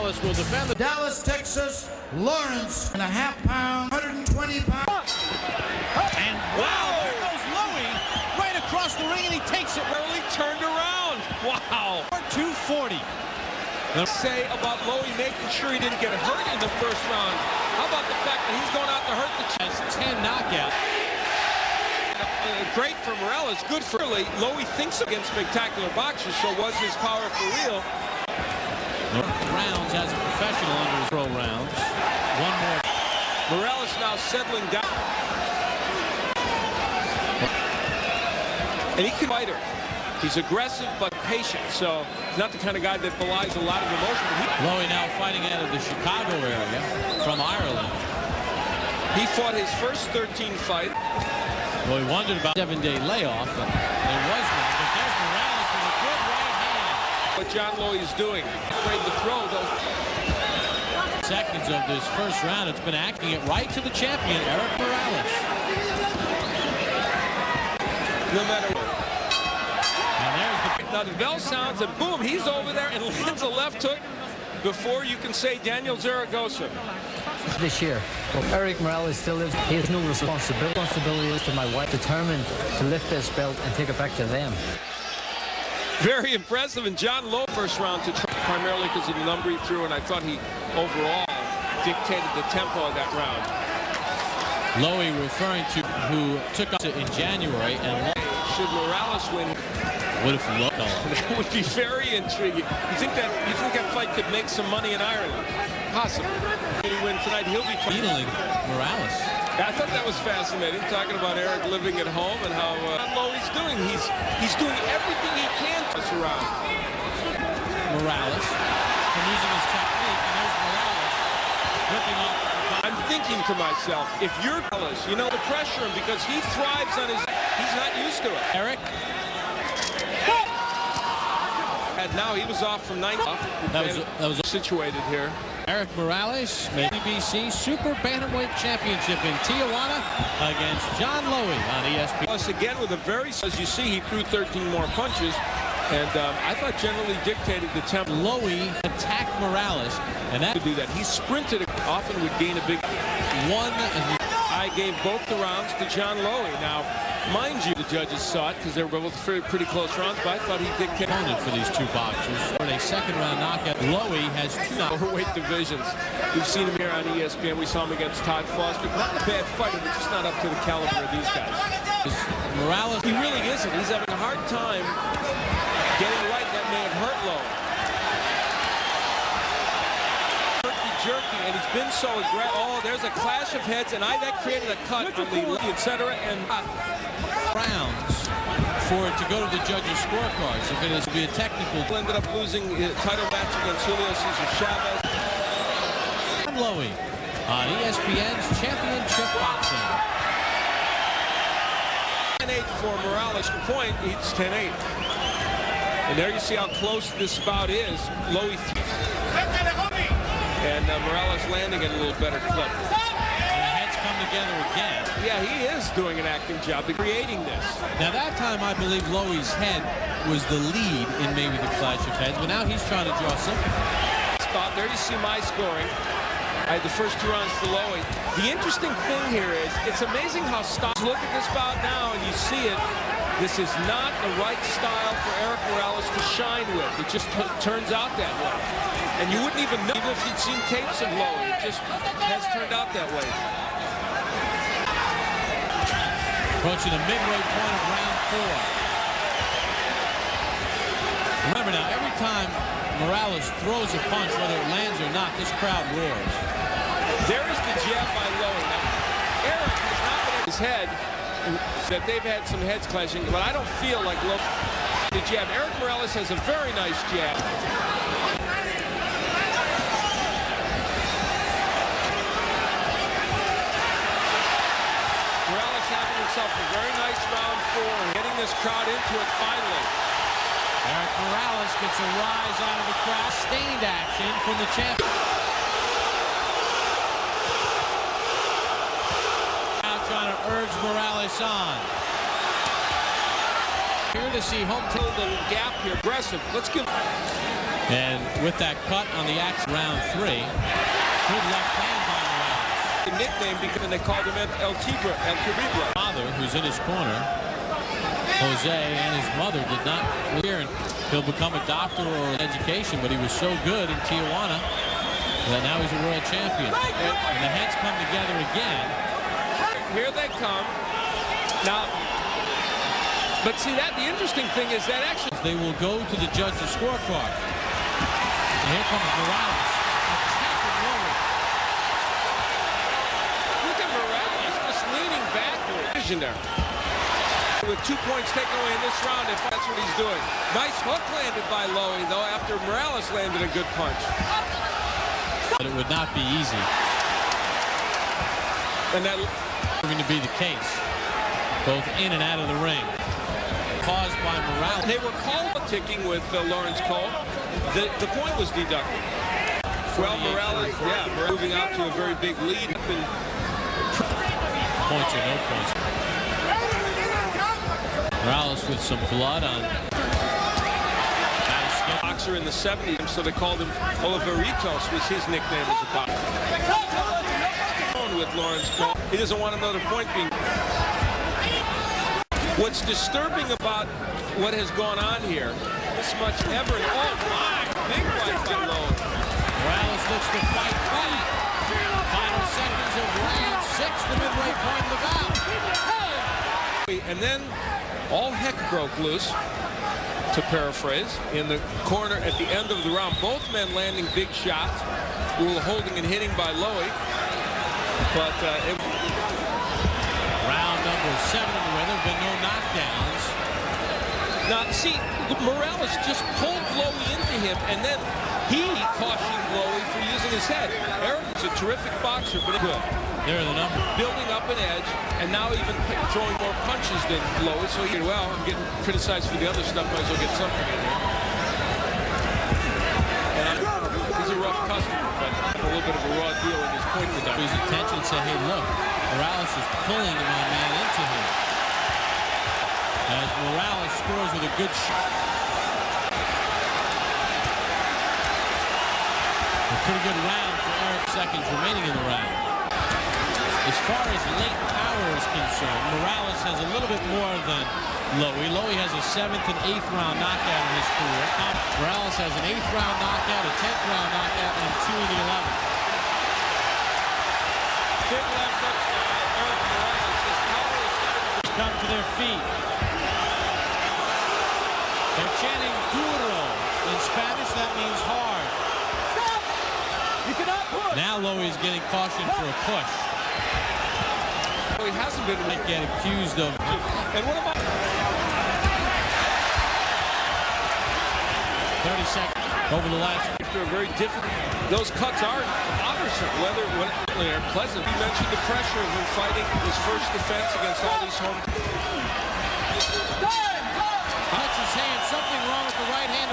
Morales will defend the Dallas, Texas, Lawrence, and a half-pound, 120 pounds. And wow, there goes Lowey right across the ring, and he takes it early, turned around. Wow, 240. Say about Lowey making sure he didn't get hurt in the first round. How about the fact that he's going out to hurt the chest? 10 knockout. Great for Morales, good for Lowey thinks against spectacular boxers, so was his power for real? Rounds as a professional under his pro rounds. One more. Morales now settling down. And he can fight her. He's aggressive but patient, so he's not the kind of guy that belies a lot of emotion. Lowey now fighting out of the Chicago area from Ireland. He fought his first 13 fight. Well, he wondered about a 7-day layoff, but there was one. But there's Morales with a good right hand. What John Lowey is doing, afraid to throw those seconds of this first round. It's been acting it right to the champion, Erik Morales. No matter what. And there's the... Now the bell sounds and boom, he's over there and lands a left hook before you can say Daniel Zaragoza. This year, well, Erik Morales still lives. He has no responsibility. Responsibility is to my wife, determined to lift this belt and take it back to them. Very impressive, and John Lowey first round to primarily because of the number he threw, and I thought he overall dictated the tempo of that round. Lowey referring to who took us in January, and should Morales win? What if Lowey? That would be very intriguing. You think that fight could make some money in Ireland? Possibly. When he wins tonight, he'll be needling Morales. I thought that was fascinating, talking about Erik living at home and how Lowey's doing. He's doing everything he can to surround Morales and using his technique, and there's Morales ripping off. I'm thinking to myself, if you're Morales, you know, to pressure him because he thrives on his. He's not used to it. Erik. And now he was off from 9. That was situated here. Erik Morales, BBC Super Bantamweight Championship in Tijuana against John Lowey on ESPN. Plus, again, with a very, as you see, he threw 13 more punches, and I thought generally dictated the tempo. Lowey attacked Morales, and that to do that. He sprinted, often would gain a big one. I gave both the rounds to John Lowey. Now, mind you, the judges saw it because they were both pretty close rounds, but I thought he dictated for these two boxers. For a second-round knockout, Lowey has 2 overweight divisions. We've seen him here on ESPN. We saw him against Todd Foster. Not a bad fighter, but just not up to the caliber of these guys. Morales, he really isn't. He's having a hard time getting right. That may have hurt Lowey. Jerky, and he's been so aggressive. Oh, there's a clash of heads, and that created a cut on the etc. And rounds for it to go to the judges' scorecards. If it is to be a technical, ended up losing his title match against Julio Cesar Chavez. Lowey on ESPN's Championship Boxing. 10-8 for Morales. Point, it's 10-8. And there you see how close this bout is. Lowey. And Morales landing at a little better clip. And the heads come together again. Yeah, he is doing an acting job of creating this. Now that time I believe Lowey's head was the lead in maybe the clash of heads, but now he's trying to draw sympathy. Spot there you see my scoring. I had the first 2 rounds for Lowey. The interesting thing here is it's amazing how styles look at this bout now and you see it. This is not the right style for Erik Morales to shine with. It just turns out that way. And you wouldn't even know, even if you'd seen tapes of Lowey, it just has turned out that way. Approaching the midway point of round 4. Remember now, every time Morales throws a punch, whether it lands or not, this crowd roars. There is the jab by Lowey. Now, Erik has not been at his head, that they've had some heads clashing, but I don't feel like Lowey. The jab. Erik Morales has a very nice jab. A very nice round 4 and getting this crowd into it finally. Erik Morales gets a rise out of the crowd. Sustained action from the champion. Now trying to urge Morales on. Here to see home to the gap here. Aggressive. Let's give. And with that cut on the axe, round 3, good left hand by Morales. The nickname because they called him El Tigre, El Terrible. Father, who's in his corner, Jose, and his mother did not clear, and he'll become a doctor or an education, but he was so good in Tijuana that now he's a world champion. And the heads come together again. Here they come. Now, but see that the interesting thing is that actually They will go to the judge's scorecard. And here comes Morales. Attacking Lowey. look at Morales just leaning backward. Vision there. With 2 points taken away in this round, if that's what he's doing. Nice hook landed by Lowey, though, after Morales landed a good punch. But it would not be easy. And that Going to be the case, both in and out of the ring. Caused by Morales. they were called ticking with Lawrence Cole. The point was deducted. Well, Morales, moving out to a very big lead. Points or no points. Morales with some blood on. Boxer in the 70s, so they called him Oliveritos, was his nickname as a boxer. With Lawrence Cole, he doesn't want another point being. What's disturbing about what has gone on here, this much ever. Oh my! Big right by Lowey. Morales looks to fight back. Final seconds of round 6, the midway point of the bout. And then all heck broke loose, to paraphrase, in the corner at the end of the round. Both men landing big shots. A little holding and hitting by Lowey. But round number 7 in the way. There have been no knockdowns. now, see, Morales just pulled Lowey into him, and then he cautioned Lowey for using his head. Erik is a terrific boxer, but good. There are the numbers. Building up an edge, and now even throwing more punches than Lowey. So he, well, I'm getting criticized for the other stuff. Might as well get something in here. And he's a rough customer, but a little bit of a raw deal in his point reduction. His attention, say, hey, look, Morales is pulling my man into him. As Morales scores with a good shot. A pretty good round for Erik. Seconds remaining in the round. As far as late power is concerned, Morales has a little bit more than Lowey. Lowey has a 7th and 8th round knockout in his career. Morales has an 8th round knockout, a 10th round knockout, and 2 in the 11th. Big left hook by Erik Morales. His power is starting to Come to their feet. They're chanting duro. In Spanish, that means hard. Stop! You cannot push! Now Lowey's getting cautioned for a push. He hasn't been Might get accused of. And what about 30 seconds over the last. after a very difficult? Those cuts are bothersome, whether they're pleasant. He mentioned the pressure of him fighting his first defense against all these home. Touches hand, something wrong with the right hand.